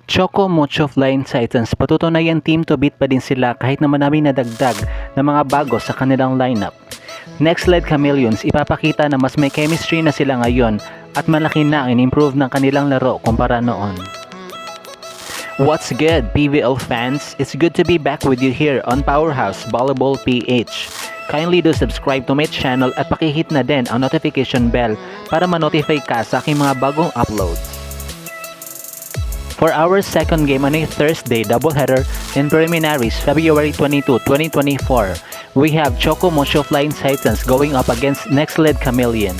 Choco Mucho Flying Titans, patutunayan team to beat pa din sila kahit na maraming nadagdag na mga bago sa kanilang lineup. Next Led Chameleons, ipapakita na mas may chemistry na sila ngayon at malaki na ang improve ng kanilang laro kumpara noon. What's good, PVL fans? It's good to be back with you here on Powerhouse Volleyball PH. Kindly do subscribe to my channel at pakihit na din ang notification bell para ma-notify ka sa aking mga bagong uploads. For our second game on a Thursday doubleheader in preliminaries February 22, 2024, we have Choco Mucho Flying Titans going up against Next Led Chameleons.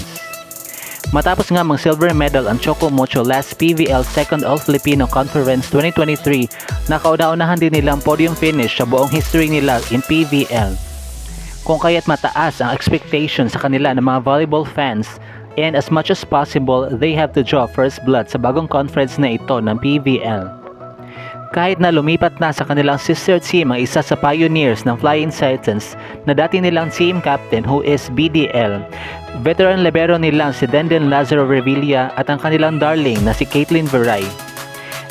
Matapos nga mag-silver medal ang Choco Mucho last PVL Second All-Filipino Conference 2023, nakauna-unahan din nilang podium finish sa buong history nila in PVL. Kung kaya't mataas ang expectation sa kanila ng mga volleyball fans, and as much as possible, they have to draw first blood sa bagong conference na ito ng PVL. Kahit na lumipat na sa kanilang sister team ang isa sa pioneers ng Flying Titans na dati nilang team captain who is BDL, veteran libero nilang si Denden Lazaro Revilla at ang kanilang darling na si Caitlin Veray.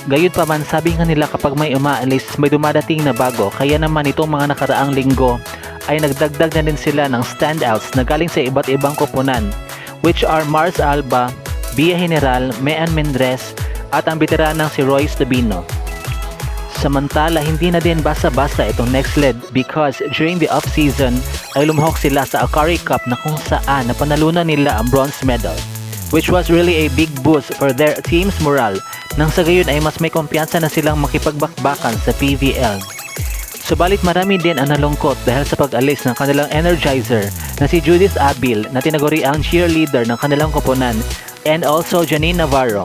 Gayunpaman, sabi nga nila kapag may umaalis, may dumadating na bago, kaya naman itong mga nakaraang linggo ay nagdagdag na din sila ng standouts na galing sa iba't ibang koponan, which are Mars Alba, Bia General, Mean Mendres, at ang veteranang si Royce Tabino. Samantala, hindi na din basta-basta itong Next Led because during the off-season ay lumuhok sila sa Akari Cup na kung saan napanalunan nila ang bronze medal, which was really a big boost for their team's morale nang sa gayon ay mas may kumpiyansa na silang makipagbakbakan sa PVL. Subalit marami din ang nalungkot dahil sa pag-alis ng kanilang energizer na si Judith Abil na tinaguri ang cheerleader ng kanilang koponan and also Janine Navarro.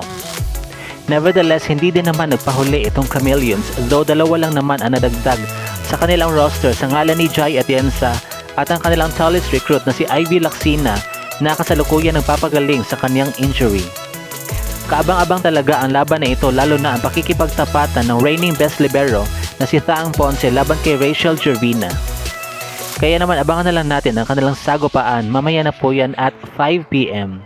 Nevertheless, hindi din naman nagpahuli itong Chameleons though dalawa lang naman ang nadagdag sa kanilang roster sa ngalan ni Jai Atienza at ang kanilang tallest recruit na si Ivy Laxina na kasalukuyan nagpapagaling sa kanyang injury. Kaabang-abang talaga ang laban na ito lalo na ang pakikipagtapatan ng reigning best libero na si Thaang Ponce laban kay Rachel Gervina. Kaya naman abangan na lang natin ang kanilang sagupaan, mamaya na po yan at 5 PM.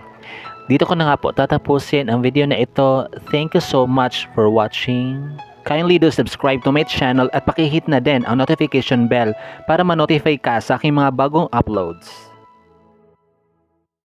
Dito ko na nga po tatapusin ang video na ito. Thank you so much for watching. Kindly do subscribe to my channel at pakihit na din ang notification bell para ma-notify ka sa aking mga bagong uploads.